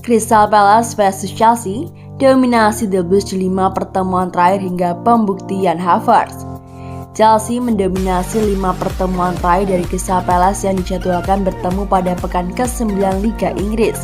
Crystal Palace vs Chelsea, dominasi The Blues di 5 pertemuan terakhir hingga pembuktian Havertz. Chelsea mendominasi 5 pertemuan terakhir dari Crystal Palace yang dijadwalkan bertemu pada pekan ke-9 Liga Inggris.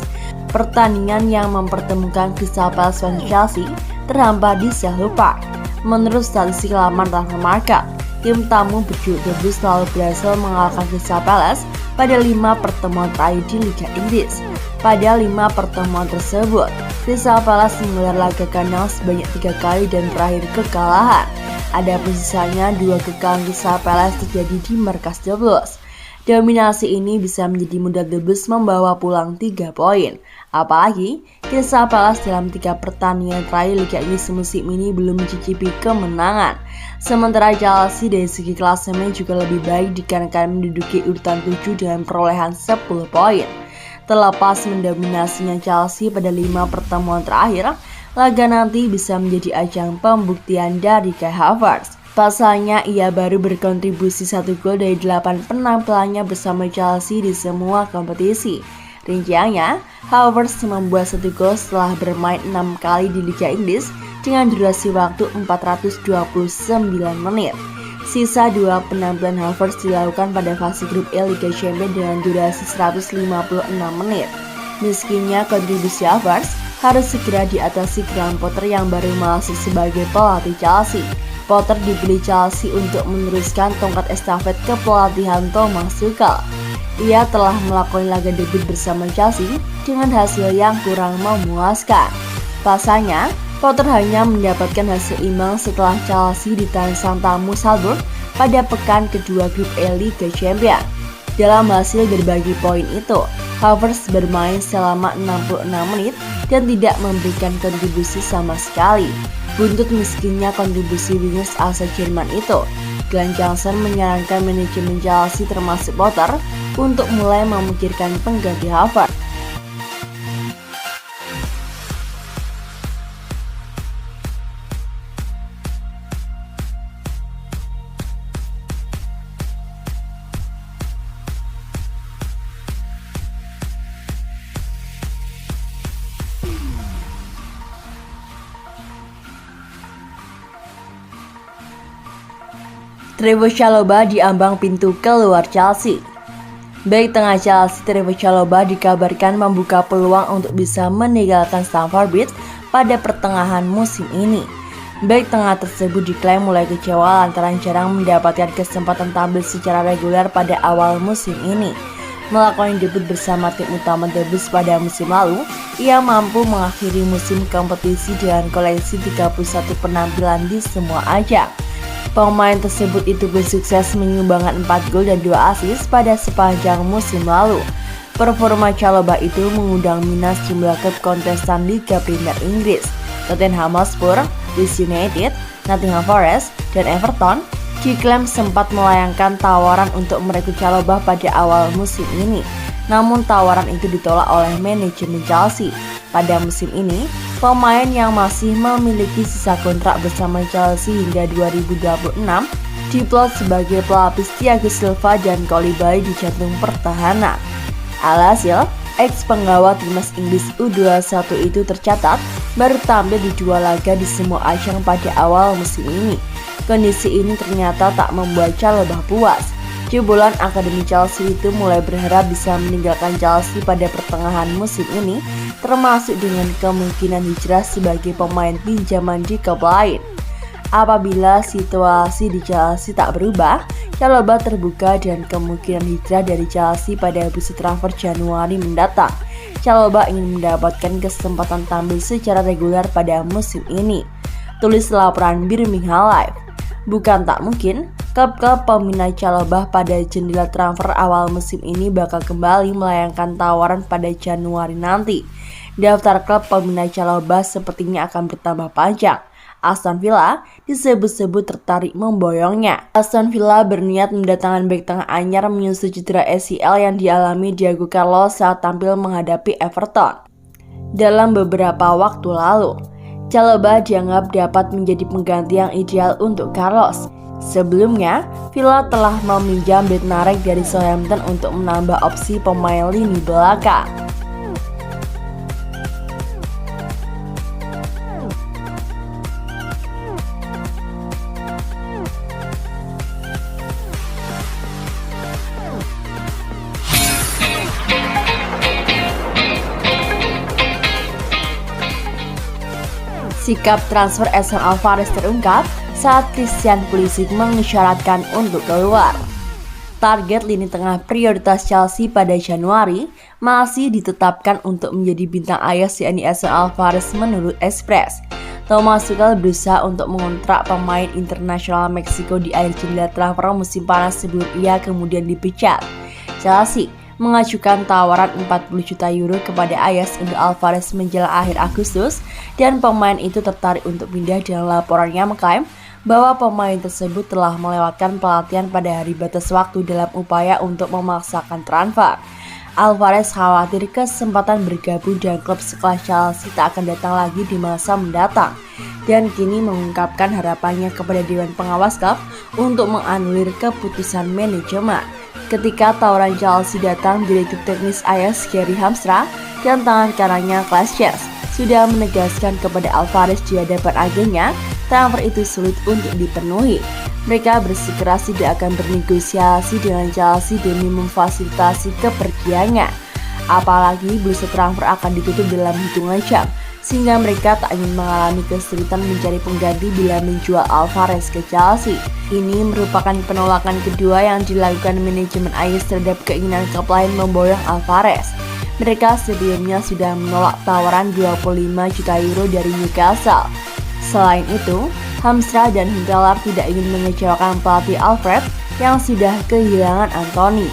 Pertandingan yang mempertemukan Crystal Palace vs Chelsea terhambat di Selhurst Park. Menurut statistik laman transfer market, tim tamu berjuluk The Blues selalu berhasil mengalahkan Crystal Palace pada 5 pertemuan terakhir di Liga Inggris. Pada 5 pertemuan tersebut, Crystal Palace menggelar laga kandang sebanyak 3 kali dan berakhir kekalahan. Adapun sisanya 2 kekalahan Crystal Palace terjadi di markas The Blues. Dominasi ini bisa menjadi modal The Blues membawa pulang 3 poin. Apalagi, Crystal Palace dalam 3 pertandingan terakhir Liga Inggris musim ini belum mencicipi kemenangan. Sementara Chelsea dari segi klasemen juga lebih baik dikarenakan menduduki urutan 7 dengan perolehan 10 poin. Terlepas mendominasinya Chelsea pada 5 pertemuan terakhir, laga nanti bisa menjadi ajang pembuktian dari Kai Havertz. Pasalnya, ia baru berkontribusi 1 gol dari 8 penampilannya bersama Chelsea di semua kompetisi. Rinciannya, Havertz membuat 1 gol setelah bermain 6 kali di Liga Inggris dengan durasi waktu 429 menit. Sisa 2 penampilan Havertz dilakukan pada fase grup E Liga Champions dengan durasi 156 menit. Meskinya kontribusi Havertz harus segera diatasi Graham Potter yang baru masuk sebagai pelatih Chelsea. Potter dipilih Chelsea untuk meneruskan tongkat estafet kepelatihan Thomas Tuchel. Ia telah melakukan laga debut bersama Chelsea dengan hasil yang kurang memuaskan. Pasalnya, Potter hanya mendapatkan hasil imbang setelah Chelsea ditahan sang tamu Salzburg pada pekan kedua grup E Liga Champions. Dalam hasil berbagi poin itu, Havertz bermain selama 66 menit dan tidak memberikan kontribusi sama sekali. Buntut miskinnya kontribusi wingers asal Jerman itu, Glenn Johnson menyarankan manajemen Chelsea termasuk Potter untuk mulai memikirkan pengganti Havertz. Trevoh Chalobah diambang pintu keluar Chelsea. Bek tengah Chelsea Trevoh Chalobah dikabarkan membuka peluang untuk bisa meninggalkan Stamford Bridge pada pertengahan musim ini. Bek tengah tersebut diklaim mulai kecewa lantaran jarang mendapatkan kesempatan tampil secara reguler pada awal musim ini. Melakukan debut bersama tim utama The Blues pada musim lalu, ia mampu mengakhiri musim kompetisi dengan koleksi 31 penampilan di semua ajang. Pemain tersebut itu bersukses menyumbangkan 4 gol dan 2 assist pada sepanjang musim lalu. Performa Chalobah itu mengundang minat sejumlah klub kontestan Liga Premier Inggris. Tottenham Hotspur, Leeds United, Nottingham Forest, dan Everton diklaim sempat melayangkan tawaran untuk merekrut Chalobah pada awal musim ini. Namun tawaran itu ditolak oleh manajemen Chelsea. Pada musim ini, pemain yang masih memiliki sisa kontrak bersama Chelsea hingga 2026 diplot sebagai pelapis Thiago Silva dan Koulibaly di jantung pertahanan. Alhasil, ex-penggawa timnas Inggris U21 itu tercatat baru tampil di 2 laga di semua ajang pada awal musim ini. Kondisi ini ternyata tak membuat Chalobah puas. Jebolan Akademi Chelsea itu mulai berharap bisa meninggalkan Chelsea pada pertengahan musim ini, termasuk dengan kemungkinan hijrah sebagai pemain pinjaman di klub lain. Apabila situasi di Chelsea tak berubah, Chalobah terbuka dan kemungkinan hijrah dari Chelsea pada bursa transfer Januari mendatang. Chalobah ingin mendapatkan kesempatan tampil secara reguler pada musim ini. Tulis laporan Birmingham Live. Bukan tak mungkin, klub-klub peminat Chalobah pada jendela transfer awal musim ini bakal kembali melayangkan tawaran pada Januari nanti. Daftar klub peminat Chalobah sepertinya akan bertambah panjang. Aston Villa disebut-sebut tertarik memboyongnya. Aston Villa berniat mendatangkan bek tengah anyar menyusul cedera ACL yang dialami Diego Carlos saat tampil menghadapi Everton. Dalam beberapa waktu lalu, Chalobah dianggap dapat menjadi pengganti yang ideal untuk Carlos. Sebelumnya, Villa telah meminjam Bednarek dari Southampton untuk menambah opsi pemain lini belakang. Sikap transfer Edson Alvarez terungkap saat Christian Pulisic mengisyaratkan untuk keluar. Target lini tengah prioritas Chelsea pada Januari masih ditetapkan untuk menjadi bintang Ajax yakni Edson Alvarez menurut Express. Thomas Tuchel berusaha untuk mengontrak pemain internasional Meksiko di akhir jendela transfer musim panas sebelum ia kemudian dipecat. Chelsea mengajukan tawaran 40 juta euro kepada Ajax untuk Alvarez menjelang akhir Agustus dan pemain itu tertarik untuk pindah dan laporannya mengklaim bahwa pemain tersebut telah melewatkan pelatihan pada hari batas waktu dalam upaya untuk memaksakan transfer. Alvarez khawatir kesempatan bergabung dengan klub sekelas Chelsea tak akan datang lagi di masa mendatang dan kini mengungkapkan harapannya kepada Dewan Pengawas klub untuk menganulir keputusan manajemen. Ketika tawaran Chelsea datang, Direktur Teknis Ajax Gary Hamstra dan tangan kanannya Klaas sudah menegaskan kepada Alvarez di hadapan agennya transfer itu sulit untuk dipenuhi. Mereka bersikeras tidak akan bernegosiasi dengan Chelsea demi memfasilitasi kepergiannya. Apalagi bursa transfer akan ditutup dalam hitungan jam, sehingga mereka tak ingin mengalami kesulitan mencari pengganti bila menjual Alvarez ke Chelsea. Ini merupakan penolakan kedua yang dilakukan manajemen Ajax terhadap keinginan klub lain memborong Alvarez. Mereka sebelumnya sudah menolak tawaran 25 juta euro dari Newcastle. Selain itu, Hamstra dan Huntelaar tidak ingin mengecewakan pelatih Alfred yang sudah kehilangan Anthony.